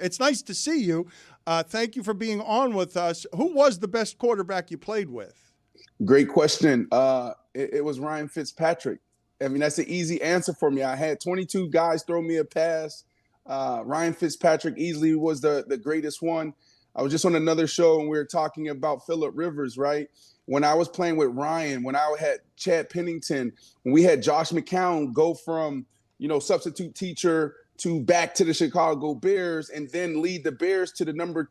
It's nice to see you. Thank you for being on with us. Who was the best quarterback you played with? Great question. It was Ryan Fitzpatrick. I mean, that's an easy answer for me. I had 22 guys throw me a pass. Ryan Fitzpatrick easily was the greatest one. I was just on another show and we were talking about Phillip Rivers, right? When I was playing with Ryan, when I had Chad Pennington, when we had Josh McCown go from, substitute teacher to back to the Chicago Bears and then lead the Bears to the number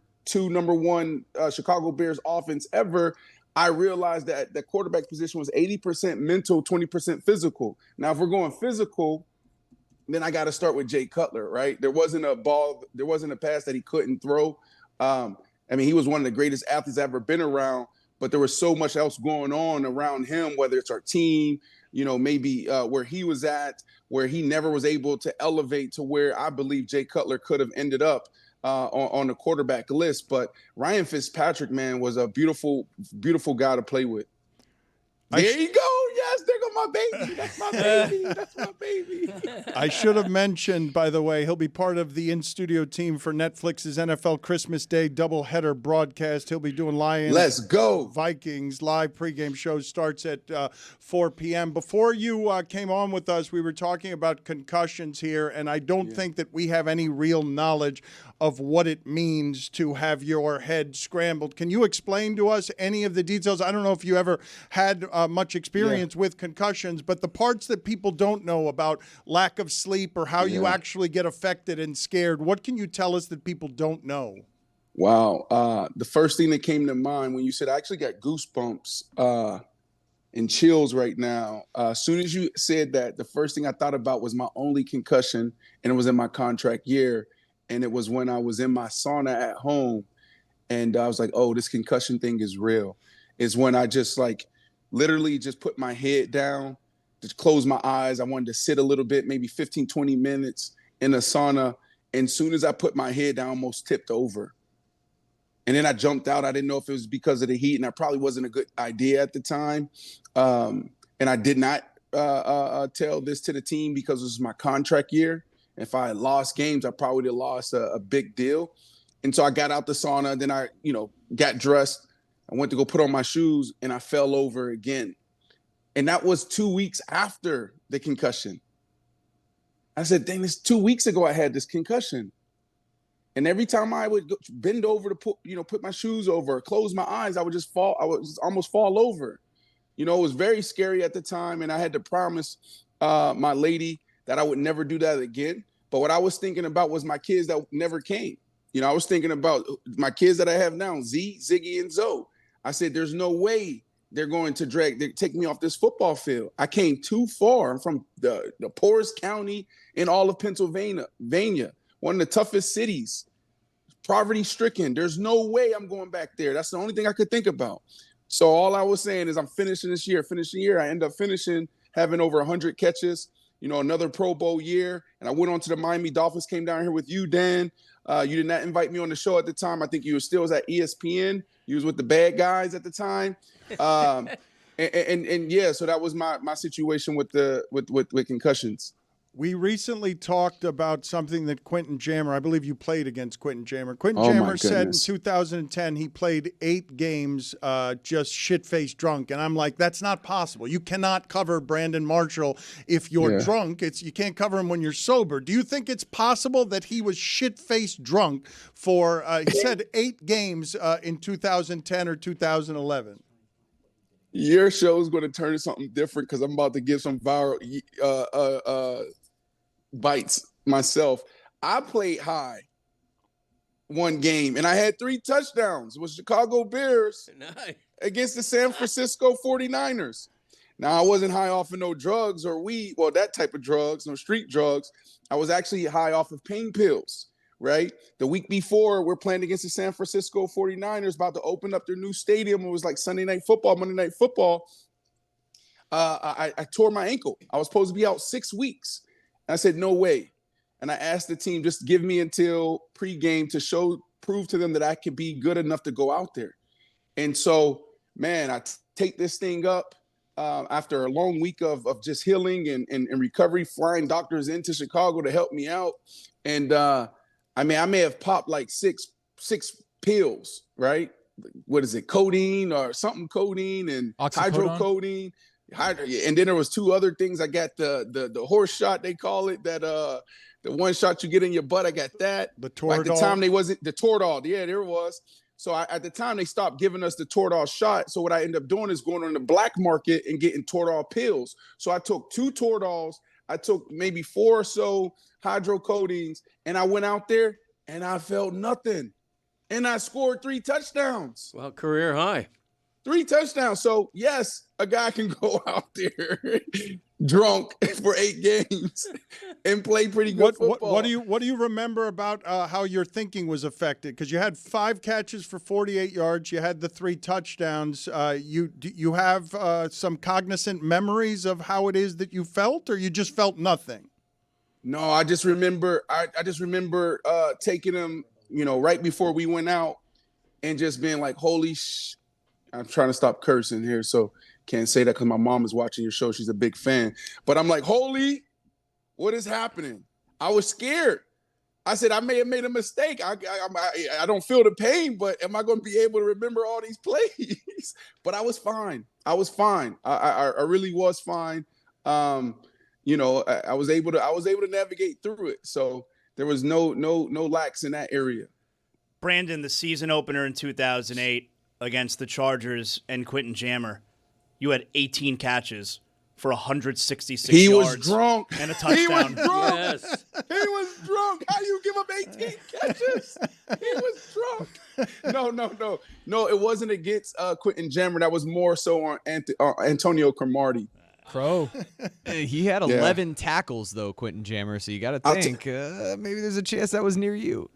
one Chicago Bears offense ever, I realized that the quarterback position was 80% mental, 20% physical. Now, if we're going physical, then I got to start with Jay Cutler, right? There wasn't a pass that he couldn't throw. He was one of the greatest athletes I've ever been around, but there was so much else going on around him, whether it's our team, maybe where he was at, where he never was able to elevate to where I believe Jay Cutler could have ended up on the quarterback list. But Ryan Fitzpatrick, man, was a beautiful, beautiful guy to play with. There you go. Yes, there go my baby. That's my baby. That's my baby. I should have mentioned, by the way, he'll be part of the in-studio team for Netflix's NFL Christmas Day doubleheader broadcast. He'll be doing Lions. Let's go. Vikings live pregame show starts at 4 p.m. Before you came on with us, we were talking about concussions here, and I don't think that we have any real knowledge of what it means to have your head scrambled. Can you explain to us any of the details? I don't know if you ever had much experience with concussions, but the parts that people don't know about lack of sleep or how you actually get affected and scared, what can you tell us that people don't know? Wow. The first thing that came to mind when you said, I actually got goosebumps and chills right now. As soon as you said that, the first thing I thought about was my only concussion, and it was in my contract year. And it was when I was in my sauna at home, and I was like, oh, this concussion thing is real. It's when I just literally just put my head down, just close my eyes. I wanted to sit a little bit, maybe 15, 20 minutes in a sauna. And as soon as I put my head down, I almost tipped over. And then I jumped out. I didn't know if it was because of the heat, and that probably wasn't a good idea at the time. And I did not tell this to the team because it was my contract year. If I had lost games, I probably would have lost a big deal. And so I got out the sauna. Then I, got dressed. I went to go put on my shoes, and I fell over again. And that was 2 weeks after the concussion. I said, dang, this 2 weeks ago I had this concussion. And every time I would bend over to put my shoes over, close my eyes, I would just fall. I would just almost fall over. It was very scary at the time. And I had to promise my lady that I would never do that again. But what I was thinking about was my kids that never came. I was thinking about my kids that I have now, Z, Ziggy, and Zoe. I said, there's no way they're going to take me off this football field. I came too far. I'm from the poorest county in all of Pennsylvania, one of the toughest cities, poverty-stricken. There's no way I'm going back there. That's the only thing I could think about. So all I was saying is I'm finishing this year. I end up finishing having over 100 catches, another Pro Bowl year. And I went on to the Miami Dolphins, came down here with you, Dan. You did not invite me on the show at the time. I think you was at ESPN. You was with the bad guys at the time. So that was my situation with concussions. We recently talked about something that Quentin Jammer, I believe you played against Quentin Jammer. Quentin Jammer said in 2010 he played 8 games just shit-faced drunk. And I'm like, that's not possible. You cannot cover Brandon Marshall if you're drunk. You can't cover him when you're sober. Do you think it's possible that he was shit-faced drunk for, he said 8 games in 2010 or 2011? Your show is going to turn to something different because I'm about to give some viral bites myself. I played high one game, and I had 3 touchdowns. It was Chicago Bears against the San Francisco 49ers. Now, I wasn't high off of no drugs or weed, well, that type of drugs, no street drugs. I was actually high off of pain pills, right? The week before, we're playing against the San Francisco 49ers, about to open up their new stadium. It was like Sunday Night Football, Monday Night Football. I tore my ankle. I was supposed to be out 6 weeks. And I said, no way. And I asked the team, just give me until pregame to prove to them that I could be good enough to go out there. And so, man, I take this thing up after a long week of just healing and recovery, flying doctors into Chicago to help me out. And I I mean, I may have popped like six pills, right? What is it, codeine or something, codeine and hydrocodone. And then there was 2 other things. I got the horse shot, they call it, that the one shot you get in your butt. I got that. The Toradol. At the time, they wasn't the Toradol. Yeah, there it was. So at the time, they stopped giving us the Toradol shot. So what I ended up doing is going on the black market and getting Toradol pills. So I took 2 Toradols. I took maybe 4 or so hydrocodines, and I went out there and I felt nothing. And I scored 3 touchdowns. Well, career high. 3 touchdowns. So, yes, a guy can go out there drunk for 8 games and play pretty good football. What do you remember about how your thinking was affected? Because you had 5 catches for 48 yards. You had the 3 touchdowns. You have some cognizant memories of how it is that you felt, or you just felt nothing? No, I just remember. I just remember taking them, right before we went out, and just being like, "Holy sh!" I'm trying to stop cursing here, so can't say that because my mom is watching your show. She's a big fan. But I'm like, holy, what is happening? I was scared. I said, I may have made a mistake. I don't feel the pain, but am I going to be able to remember all these plays? But I was fine. I was fine. I really was fine. I was able to navigate through it. So there was no lacks in that area. Brandon, the season opener in 2008 against the Chargers and Quentin Jammer, you had 18 catches for 166 yards. He was drunk. And a touchdown. He was drunk. Yes. He was drunk. How you give up 18 catches? He was drunk. No, it wasn't against Quentin Jammer. That was more so on Antonio Cromartie. Crow. He had 11 tackles, though, Quentin Jammer, so you got to think maybe there's a chance that was near you.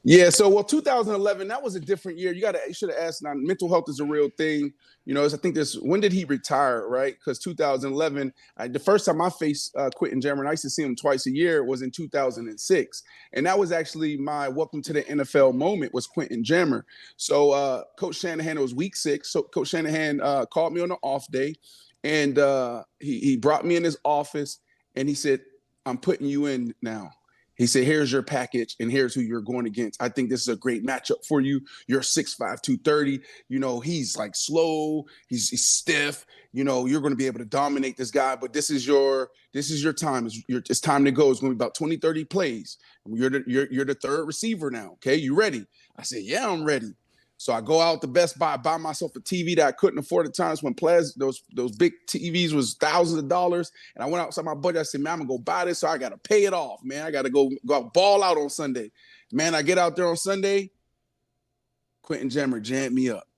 Yeah, so 2011, that was a different year. You should have asked. Now, mental health is a real thing. I think when did he retire, right? Because 2011, the first time I faced Quentin Jammer, and I used to see him twice a year, was in 2006. And that was actually my welcome to the NFL moment, was Quentin Jammer. So Coach Shanahan, it was week 6. So Coach Shanahan called me on an off day, and he brought me in his office, and he said, I'm putting you in now. He said, here's your package, and here's who you're going against. I think this is a great matchup for you. You're 6'5", 230. He's like slow. He's stiff. You're going to be able to dominate this guy, but this is your time. It's time to go. It's going to be about 20, 30 plays. You're the third receiver now, okay? You ready? I said, yeah, I'm ready. So I go out to Best Buy, buy myself a TV that I couldn't afford at times when those big TVs was thousands of dollars. And I went outside my budget. I said, man, I'm going to go buy this, so I got to pay it off, man. I got to go out, ball out on Sunday. Man, I get out there on Sunday, Quentin Jammer jammed me up.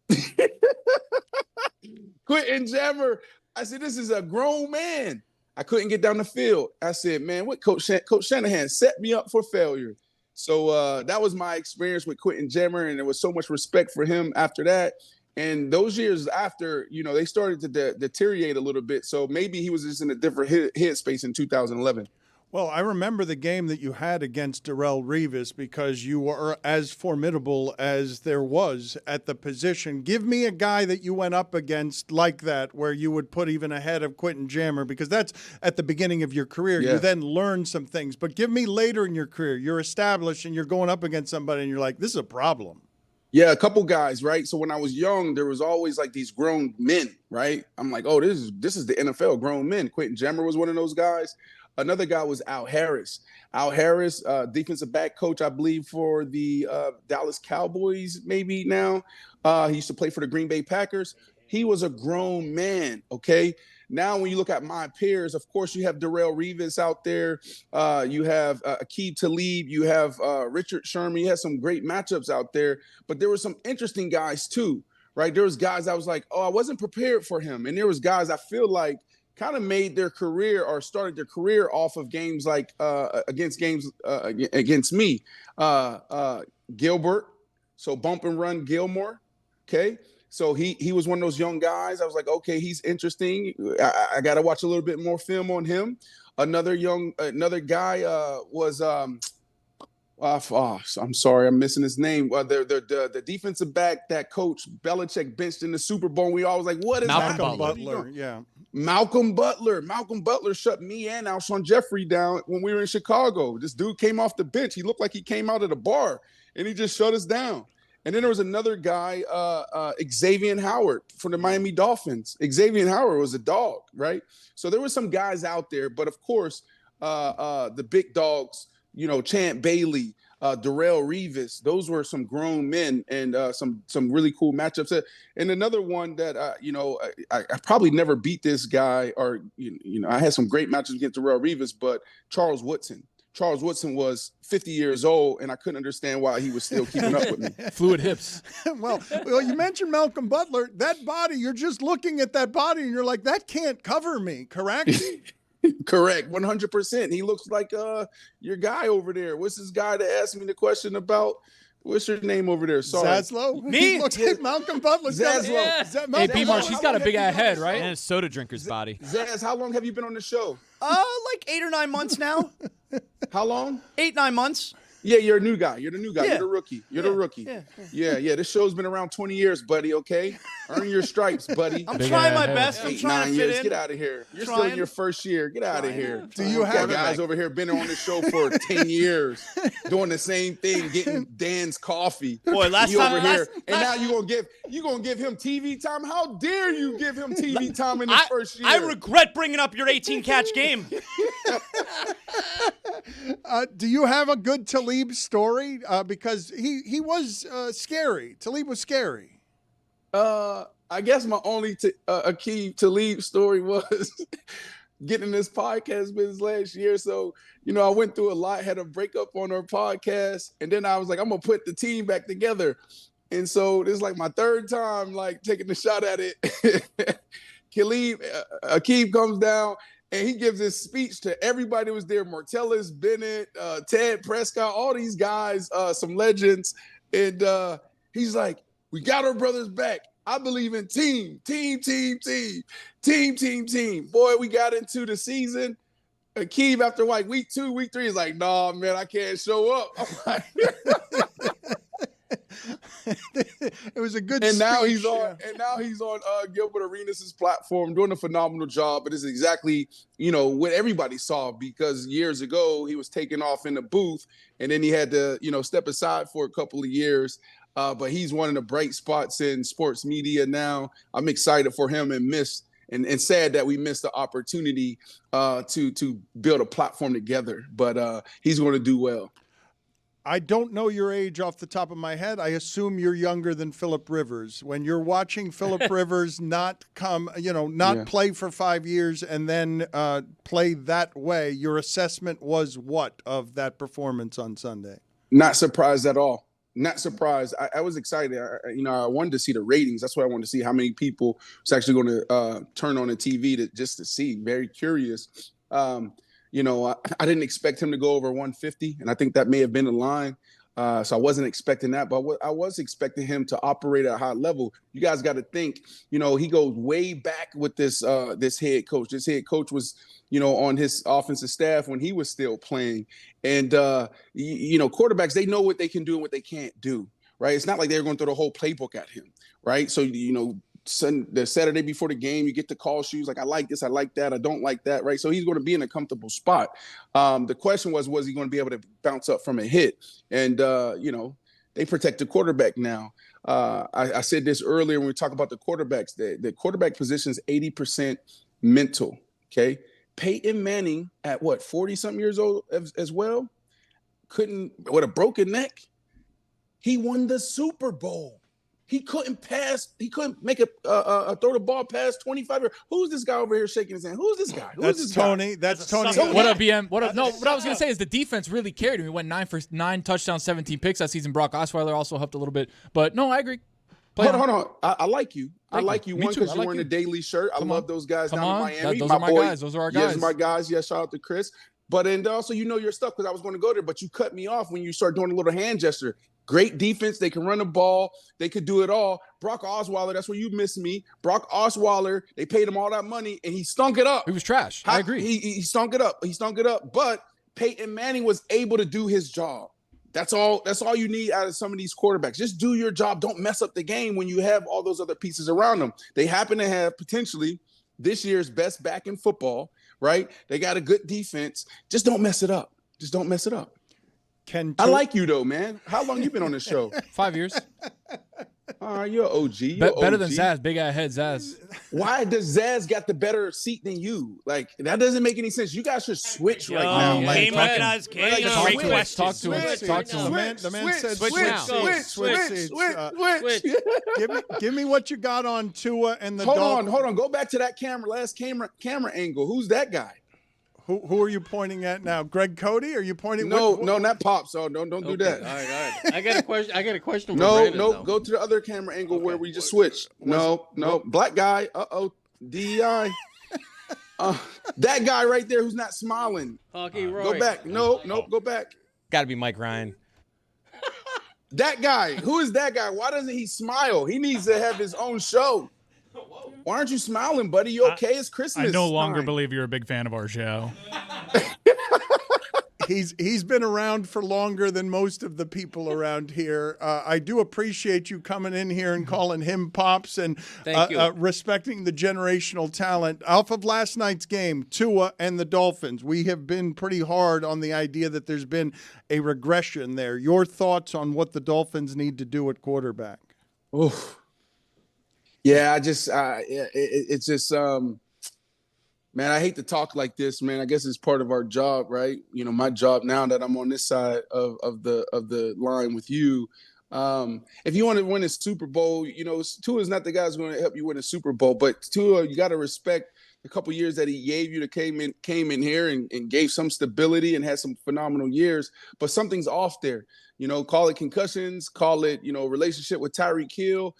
Quentin Jammer, I said, this is a grown man. I couldn't get down the field. I said, man, what Coach Shanahan set me up for failure. So that was my experience with Quentin Jammer, and there was so much respect for him after that. And those years after, they started to deteriorate a little bit. So maybe he was just in a different headspace in 2011. Well, I remember the game that you had against Darrelle Revis because you were as formidable as there was at the position. Give me a guy that you went up against like that where you would put even ahead of Quentin Jammer, because that's at the beginning of your career. Yeah. You then learn some things. But give me later in your career. You're established and you're going up against somebody and you're like, this is a problem. Yeah, a couple guys, right? So when I was young, there was always like these grown men, right? I'm like, oh, this is the NFL, grown men. Quentin Jammer was one of those guys. Another guy was Al Harris. Al Harris, defensive back coach, I believe, for the Dallas Cowboys maybe now. He used to play for the Green Bay Packers. He was a grown man, okay? Now when you look at my peers, of course, you have Darrelle Revis out there. You have Aqib Talib. You have Richard Sherman. You have some great matchups out there. But there were some interesting guys too, right? There was guys I was like, oh, I wasn't prepared for him. And there was guys I feel like kind of made their career or started their career off of games like against me. Gilbert, so bump and run Gilmore, okay? So he was one of those young guys. I was like, okay, he's interesting. I got to watch a little bit more film on him. Another guy was I'm sorry, I'm missing his name. The defensive back that Coach Belichick benched in the Super Bowl. We always like, what is Malcolm happening? Butler. Yeah. Malcolm Butler shut me and Alshon Jeffrey down when we were in Chicago. This dude came off the bench. He looked like he came out at a bar, and he just shut us down. And then there was another guy, Xavier Howard from the Miami Dolphins. Xavier Howard was a dog, right? So there were some guys out there, but of course, the big dogs, Champ Bailey, Darrell Revis, those were some grown men and some really cool matchups. And another one that I probably never beat this guy, or I had some great matches against Darrell Revis, but Charles Woodson. Charles Woodson was 50 years old, and I couldn't understand why he was still keeping up with me. Fluid hips. well, you mentioned Malcolm Butler. That body, you're just looking at that body, and you're like, that can't cover me, correct? Correct, 100%. He looks like your guy over there. What's this guy that asked me the question about? What's your name over there? Sorry. Zaslow? Me? He looks like Malcolm Butler. Zaslow. Yeah. Hey, B-Marsh, he's got a big-ass head, right? And a soda drinker's body. Zaz, how long have you been on the show? Like 8 or 9 months now. How long? 8, 9 months. Yeah, you're a new guy. You're the new guy. Yeah. You're the rookie. You're the rookie. Yeah. This show's been around 20 years, buddy, okay? Earn your stripes, buddy. I'm Big trying ass my head. best. I'm 8, trying 9 to fit years. in. Get out of here. You're still Trying. in your first year. Get out of here. Do you have guys over here been on the show for 10 years, doing the same thing, getting Dan's coffee. Boy, last you time over here, and now you gonna give him TV time? How dare you give him TV time in the first year? I regret bringing up your 18 catch game. Do you have a good Talib story? Because he was scary. Talib was scary. I guess my only Aqib Talib story was getting this podcast business last year. So, I went through a lot, had a breakup on our podcast, and then I was like, I'm gonna put the team back together. And so this is like my third time like taking a shot at it. Aqib comes down and he gives this speech to everybody that was there, Martellus Bennett, Ted Prescott, all these guys, some legends. And he's like, we got our brothers back. I believe in team. Boy, we got into the season. Aqib, after like week 2, week 3, is like, nah, man, I can't show up. I'm like, It was a good and now speech. he's on Gilbert Arenas' platform doing a phenomenal job. But it's exactly, what everybody saw, because years ago he was taken off in the booth and then he had to, step aside for a couple of years. But he's one of the bright spots in sports media now. I'm excited for him and sad that we missed the opportunity to build a platform together. But he's going to do well. I don't know your age off the top of my head. I assume you're younger than Phillip Rivers. When you're watching Phillip Rivers not play for 5 years and then play that way, your assessment was what of that performance on Sunday? Not surprised at all. Not surprised. I was excited. I wanted to see the ratings. That's what I wanted to see, how many people was actually going to turn on the TV just to see. Very curious. I didn't expect him to go over 150, and I think that may have been the line. So I wasn't expecting that, but I was expecting him to operate at a high level. You guys got to think, he goes way back with this head coach. This head coach was, on his offensive staff when he was still playing. And, quarterbacks, they know what they can do and what they can't do, right? It's not like they're going to throw the whole playbook at him, right? So, the Saturday before the game, you get the call shoes like, I like this, I like that, I don't like that, right? So he's going to be in a comfortable spot. The question was he going to be able to bounce up from a hit? And, they protect the quarterback now. I said this earlier when we talk about the quarterbacks. The quarterback position is 80% mental, okay? Peyton Manning at 40-something years old as well, with a broken neck, he won the Super Bowl. He couldn't pass. He couldn't make a throw the ball past 25 years. Who's this guy over here shaking his hand? Who's this guy? That's Tony. That's Tony. What up, BM? What up? No, what I was going to say is the defense really carried him. He went 9 for 9 touchdowns, 17 picks that season. Brock Osweiler also helped a little bit. But, no, I agree. Hold on. I like you. I like you. Me One, too. because I you're like wearing you. a daily shirt. I love those guys down in Miami. Those are my guys. Those are our guys. Yes, my guys. Yes, shout out to Chris. But and also, your stuff, because I was going to go there, but you cut me off when you start doing a little hand gesture. Great defense. They can run the ball. They could do it all. Brock Osweiler, that's where you missed me. Brock Osweiler, they paid him all that money, and he stunk it up. He was trash. I agree. He stunk it up. But Peyton Manning was able to do his job. That's all you need out of some of these quarterbacks. Just do your job. Don't mess up the game when you have all those other pieces around them. They happen to have potentially this year's best back in football, right? They got a good defense. Just don't mess it up. Just don't mess it up. I like you though, man. How long you been on this show? 5 years. All right, you're an OG. You're Better OG. than Zaz. Big ass head, Zaz. Why does Zaz got the better seat than you? Like, that doesn't make any sense. You guys should switch right now. Game Like, recognized. Game. Talk Great to him. question. Talk to him. Talk to him. The man said Switch switch now. seats. Give me what you got on Tua and the hold on. Go back to that camera angle. Who's that guy? Who are you pointing at now? Greg Cody? Are you pointing? No, not Pop. So don't do that. All right. I got a question. For No, Brandon, though. go to the other camera angle where we just switched. No, black guy. DEI. That guy right there who's not smiling. Hockey Roy. Go back. No, go back. Got to be Mike Ryan. That guy. Who is that guy? Why doesn't he smile? He needs to have his own show. Why aren't you smiling, buddy? You okay? It's Christmas. I no longer time. believe you're a big fan of our show. He's been around for longer than most of the people around here. I do appreciate you coming in here and calling him Pops and Thank you. respecting the generational talent. Off of last night's game, Tua and the Dolphins, we have been pretty hard on the idea that there's been a regression there. Your thoughts on what the Dolphins need to do at quarterback? Oof. Yeah, it's just, man, I hate to talk like this, man. I guess it's part of our job, right? You know, my job now that I'm on this side of the line with you. If you want to win a Super Bowl, you know, Tua is not the guy who's going to help you win a Super Bowl, but Tua, you got to respect the couple years that he gave you, that came in here and gave some stability and had some phenomenal years, but something's off there. You know, call it concussions, call it, you know, relationship with Tyreek Hill.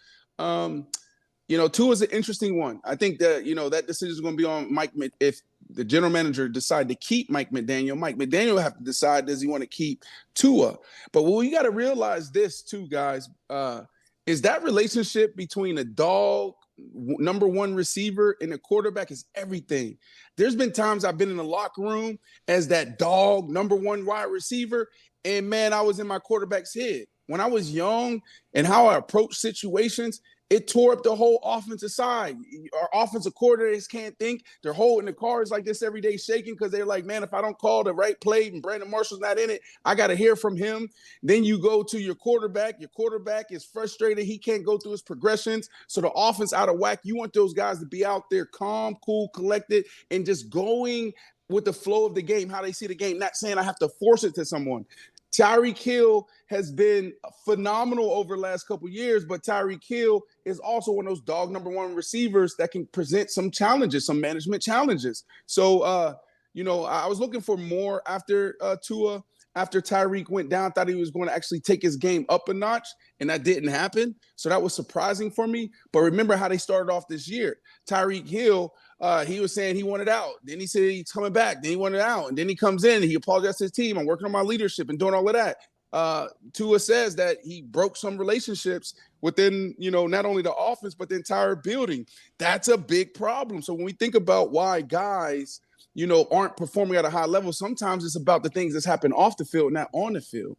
You know, Tua is an interesting one. I think that, you know, that decision is going to be on Mike. If the general manager decide to keep Mike McDaniel will have to decide, does he want to keep Tua? But what we got to realize this too, guys, is that relationship between a dog, number one receiver, and a quarterback is everything. There's been times I've been in the locker room as that dog, number one wide receiver, and man, I was in my quarterback's head. When I was young and how I approach situations, it tore up the whole offensive side. Our offensive coordinators can't think. They're holding the cards like this every day, shaking because they're like, man, if I don't call the right play and Brandon Marshall's not in it, I got to hear from him. Then you go to your quarterback. Your quarterback is frustrated. He can't go through his progressions. So the offense out of whack. You want those guys to be out there calm, cool, collected, and just going with the flow of the game, how they see the game, not saying I have to force it to someone. Tyreek Hill has been phenomenal over the last couple of years, but Tyreek Hill is also one of those dog number one receivers that can present some challenges, some management challenges. So, you know, I was looking for more after Tua, after Tyreek went down. Thought he was going to actually take his game up a notch, and that didn't happen. So that was surprising for me. But remember how they started off this year. Tyreek Hill, he was saying he wanted out. Then he said he's coming back. Then he wanted out. And then he comes in and he apologized to his team. I'm working on my leadership and doing all of that. Tua says that he broke some relationships within, you know, not only the offense, but the entire building. That's a big problem. So when we think about why guys, you know, aren't performing at a high level, sometimes it's about the things that's happened off the field, not on the field.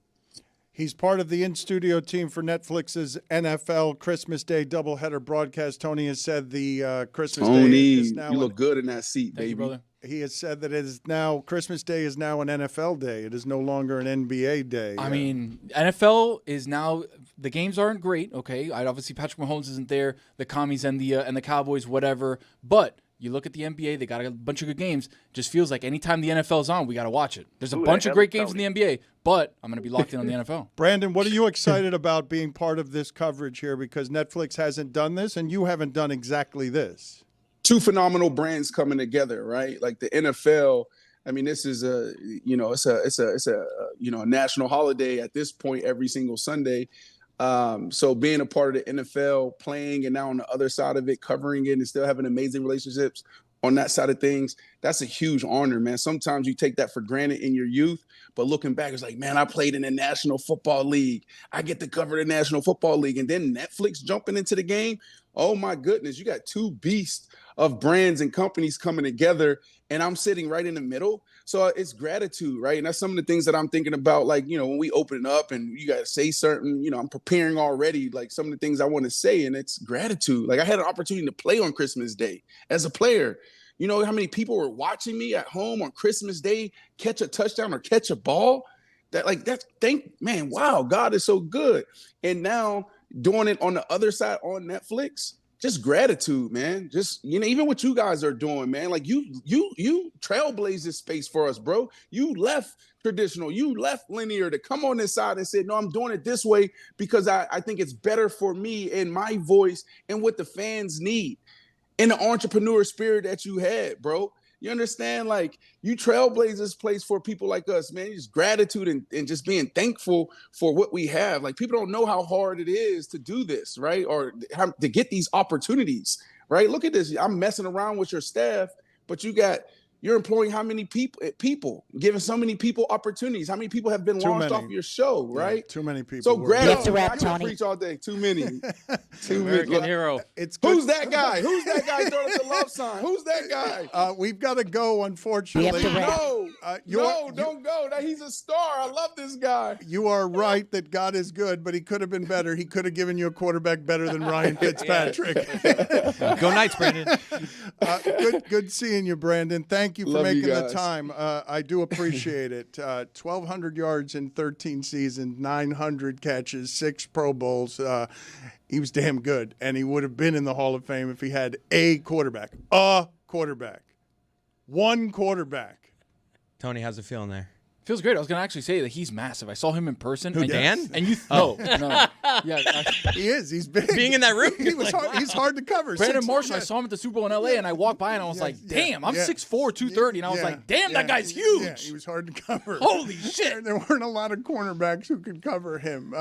He's part of the in-studio team for Netflix's NFL Christmas Day doubleheader broadcast. Tony has said the Christmas Day is now. You look good in that seat, baby. Thank you, brother. He has said that it is now Christmas Day is now an NFL day. It is no longer an NBA day. I mean, NFL is now the games aren't great. Okay, obviously Patrick Mahomes isn't there. The Commies and the Cowboys, whatever. But you look at the NBA; they got a bunch of good games. Just feels like anytime the NFL's on, we got to watch it. There's a bunch of great games in the NBA, but I'm going to be locked in on the NFL. Brandon, what are you excited about being part of this coverage here? Because Netflix hasn't done this, and you haven't done exactly this. Two phenomenal brands coming together, right? Like the NFL. I mean, this is a national holiday at this point every single Sunday. So being a part of the NFL, playing, and now on the other side of it, covering it and still having amazing relationships on that side of things, that's a huge honor, man. Sometimes you take that for granted in your youth, but looking back, it's like, man, I played in the National Football League. I get to cover the National Football League. And then Netflix jumping into the game. Oh my goodness, you got two beasts of brands and companies coming together, and I'm sitting right in the middle. So it's gratitude, right? And that's some of the things that I'm thinking about, like, when we open up and you got to say certain, I'm preparing already, like some of the things I want to say, and it's gratitude. Like I had an opportunity to play on Christmas Day as a player. You know how many people were watching me at home on Christmas Day catch a touchdown or catch a ball? Man, wow, God is so good. And now doing it on the other side on Netflix, just gratitude, man. Just, even what you guys are doing, man. Like you trailblazed this space for us, bro. You left traditional, you left linear to come on this side and said, no, I'm doing it this way because I think it's better for me and my voice and what the fans need. And the entrepreneur spirit that you had, bro. You understand? Like, you trailblaze this place for people like us, man. Just gratitude and just being thankful for what we have. Like, people don't know how hard it is to do this, right? Or how, to get these opportunities, right? Look at this. I'm messing around with your staff, but you're employing how many people, giving so many people opportunities. How many people have been launched off your show, right? Yeah, too many people. So gratitude. rap, I can Tony. preach all day. Too many. Too American many. hero. It's good. Who's that guy? Who's that guy throwing us the love sign? Who's that guy? We've got to go, unfortunately. We have to wrap. Don't go. He's a star. I love this guy. You are right that God is good, but he could have been better. He could have given you a quarterback better than Ryan Fitzpatrick. Go Knights, Brandon. Good seeing you, Brandon. Thank you for Love you making the guys. time. I do appreciate it. 1,200 yards in 13 seasons, 900 catches, 6 Pro Bowls. He was damn good, and he would have been in the Hall of Fame if he had a quarterback. One quarterback. Tony, how's it feeling there? Feels great. I was gonna actually say that he's massive. I saw him in person. Who, and Dan? And you? No. Yeah. He is. He's big. Being in that room, He's hard to cover. Brandon 6'1". Marshall. I saw him at the Super Bowl in LA, and I walked by and I was like, "Damn, I'm 6'4", 230," and I was like, "Damn, that guy's huge." Yeah, he was hard to cover. Holy shit! There weren't a lot of cornerbacks who could cover him.